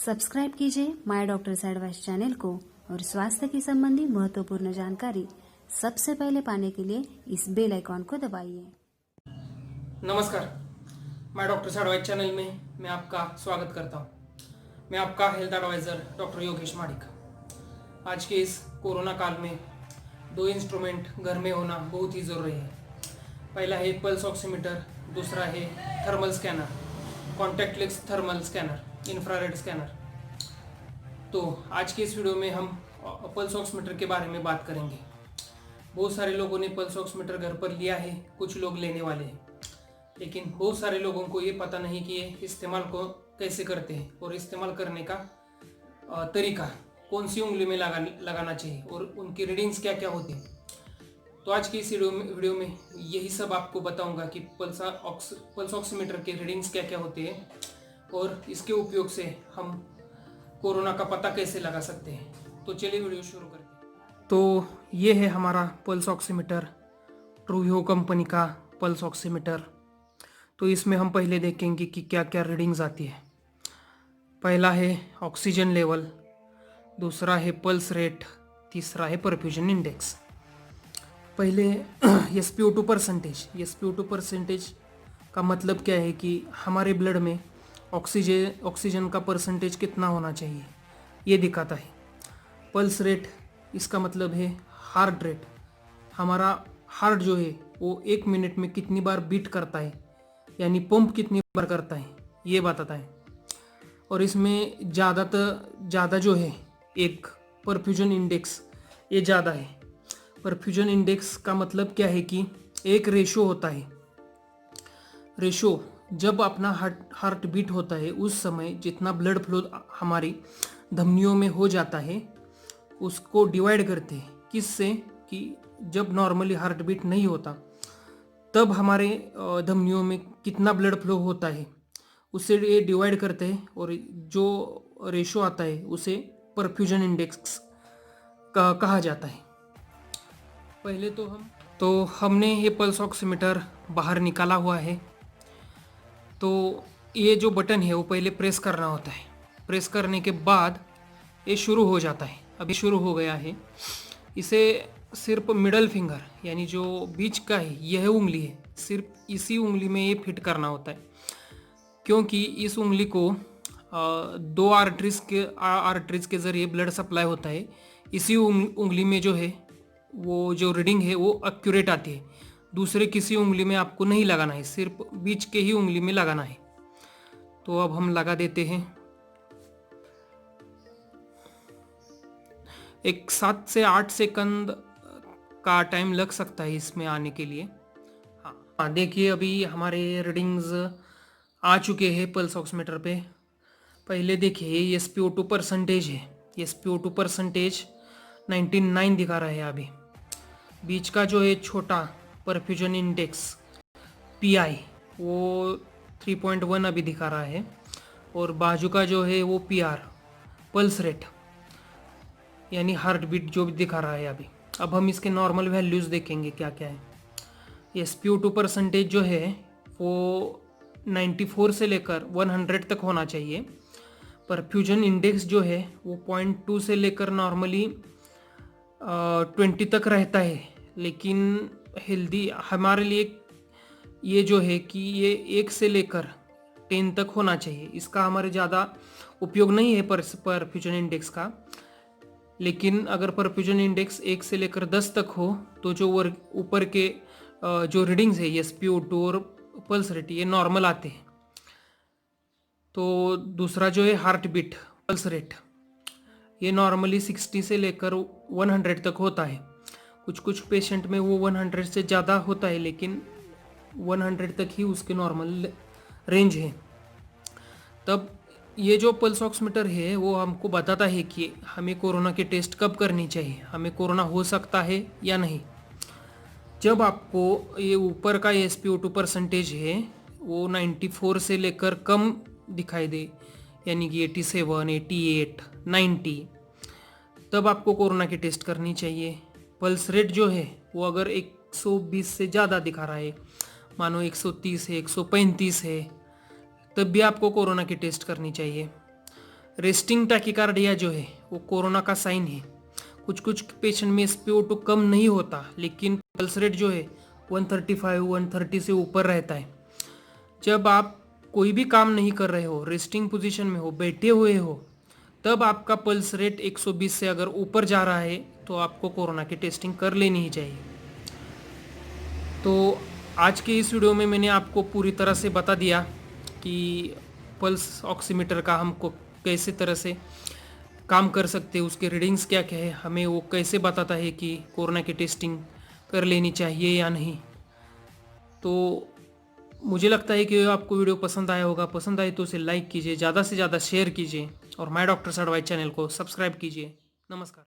Subscribe कीजिए my doctors advice channel को और स्वास्थ्य की संबंधी महत्वपूर्ण जानकारी सबसे पहले पाने के लिए इस बेल आइकॉन को दबाइए। नमस्कार, माय डॉक्टर्स एडवाइस चैनल में मैं आपका स्वागत करता हूं। मैं आपका health adviser doctor Yogesh Madik. आज के इस कोरोना काल में दो इंस्ट्रूमेंट घर में होना बहुत ही ज़रूरी है। पहला है पल्स ऑक्सीमीटर, दूसरा है thermal scanner, contactless thermal scanner, infrared scanner. तो आज के इस वीडियो में हम पल्स ऑक्सीमीटर के बारे में बात करेंगे। बहुत सारे लोगों ने पल्स ऑक्सीमीटर घर पर लिया है, कुछ लोग लेने वाले हैं, लेकिन बहुत सारे लोगों को ये पता नहीं कि ये इस्तेमाल को कैसे करते हैं और इस्तेमाल करने का तरीका, कौन सी उंगली में लगाना चाहिए और उनकी रीडिंग्स क्या क्या होती हैं। तो आज की इस वीडियो में यही सब आपको बताऊंगा कि पल्स ऑक्सीमीटर के रीडिंग्स क्या क्या होते हैं और इसके उपयोग से हम कोरोना का पता कैसे लगा सकते हैं। तो चलिए वीडियो शुरू करते हैं। तो ये है हमारा पल्स ऑक्सीमीटर, ट्रूयो कंपनी का पल्स ऑक्सीमीटर। तो इसमें हम पहले देखेंगे कि क्या क्या रीडिंग्स आती है। पहला है ऑक्सीजन लेवल, दूसरा है पल्स रेट, तीसरा है परफ्यूजन इंडेक्स। पहले SpO2 परसेंटेज। SpO2 परसेंटेज का मतलब क्या है कि हमारे ब्लड में ऑक्सीजन का परसेंटेज कितना होना चाहिए, ये दिखाता है। पल्स रेट, इसका मतलब है हार्ट रेट। हमारा हार्ट जो है वो 1 मिनट में कितनी बार बीट करता है, यानी पंप कितनी बार करता है, ये बताता है। और इसमें ज़्यादा जो है एक परफ्यूजन इंडेक्स, ये ज़्यादा है। परफ्यूजन इंडेक्स का मतलब क्या है कि एक रेशो होता है। रेशो जब अपना हार्ट बीट होता है उस समय जितना ब्लड फ्लो हमारी धमनियों में हो जाता है उसको डिवाइड करते हैं। किससे? कि जब नॉर्मली हार्ट बीट नहीं होता तब हमारे धमनियों में कितना ब्लड फ्लो होता है उससे ये डिवाइड करते हैं और जो रेशो आता है उसे परफ्यूजन इंडेक्स कहा जाता है। पहले तो हमने ये पल्स ऑक्सीमीटर बाहर निकाला हुआ है। तो ये जो बटन है वो पहले प्रेस करना होता है। प्रेस करने के बाद ये शुरू हो जाता है। अभी शुरू हो गया है। इसे सिर्फ मिडल फिंगर यानी जो बीच का है यह उंगली है, सिर्फ इसी उंगली में ये फिट करना होता है, क्योंकि इस उंगली को दो आर्टरीज के ज़रिए ब्लड सप्लाई होता है। इसी उंगली में जो है वो जो रीडिंग है वो एक्यूरेट आती है। दूसरे किसी उंगली में आपको नहीं लगाना है, सिर्फ बीच के ही उंगली में लगाना है। तो अब हम लगा देते हैं। एक 7 से 8 सेकंड का टाइम लग सकता है इसमें आने के लिए। हाँ, देखिए अभी हमारे रीडिंग्स आ चुके हैं पल्स ऑक्सीमीटर पे। पहले देखिए ये SpO2 परसेंटेज है। ये SpO2 परसेंटेज 99 दिखा रहा है अभी। बीच का जो है छोटा परफ्यूजन इंडेक्स PI वो 3.1 अभी दिखा रहा है, और बाजू का जो है वो PR पल्स रेट यानी हार्ट बीट जो भी दिखा रहा है अभी। अब हम इसके नॉर्मल वैल्यूज़ देखेंगे क्या क्या है। ये SpO2 परसेंटेज जो है वो 94 से लेकर 100 तक होना चाहिए। परफ्यूजन इंडेक्स जो है वो 0.2 से लेकर नॉर्मली 20 तक रहता है, लेकिन हेल्दी हमारे लिए ये जो है कि ये 1 से लेकर 10 तक होना चाहिए। इसका हमारे ज़्यादा उपयोग नहीं है परफ्यूजन इंडेक्स का, लेकिन अगर परफ्यूजन इंडेक्स 1 से लेकर 10 तक हो तो जो ऊपर के जो रीडिंग्स है ये SpO2 और पल्स रेट ये नॉर्मल आते हैं। तो दूसरा जो है हार्ट बीट पल्स रेट, ये नॉर्मली 60 से लेकर 100 तक होता है। कुछ कुछ पेशेंट में वो 100 से ज़्यादा होता है, लेकिन 100 तक ही उसके नॉर्मल रेंज है। तब ये जो पल्स ऑक्सीमीटर है वो हमको बताता है कि हमें कोरोना के टेस्ट कब करनी चाहिए, हमें कोरोना हो सकता है या नहीं। जब आपको ये ऊपर का SpO2 परसेंटेज है वो 94 से लेकर कम दिखाई दे, यानी कि 87, 88, 90, तब आपको कोरोना की टेस्ट करनी चाहिए। पल्स रेट जो है वो अगर 120 से ज़्यादा दिखा रहा है, मानो 130 है, 135 है, तब भी आपको कोरोना की टेस्ट करनी चाहिए। रेस्टिंग टैकीकार्डिया जो है वो कोरोना का साइन है। कुछ कुछ पेशेंट में SpO2 कम नहीं होता, लेकिन पल्स रेट जो है 135 130 से ऊपर रहता है। जब आप कोई भी काम नहीं कर रहे हो, रेस्टिंग पोजीशन में हो, बैठे हुए हो, तब आपका पल्स रेट 120 से अगर ऊपर जा रहा है तो आपको कोरोना की टेस्टिंग कर लेनी ही चाहिए। तो आज के इस वीडियो में मैंने आपको पूरी तरह से बता दिया कि पल्स ऑक्सीमीटर का हमको कैसे तरह से काम कर सकते हैं, उसके रीडिंग्स क्या क्या है, हमें वो कैसे बताता है कि कोरोना की टेस्टिंग कर लेनी चाहिए या नहीं। तो मुझे लगता है कि आपको वीडियो पसंद आया होगा। पसंद आए तो उसे लाइक कीजिए, ज़्यादा से ज़्यादा शेयर कीजिए और माय डॉक्टर्स एडवाइस चैनल को सब्सक्राइब कीजिए। नमस्कार।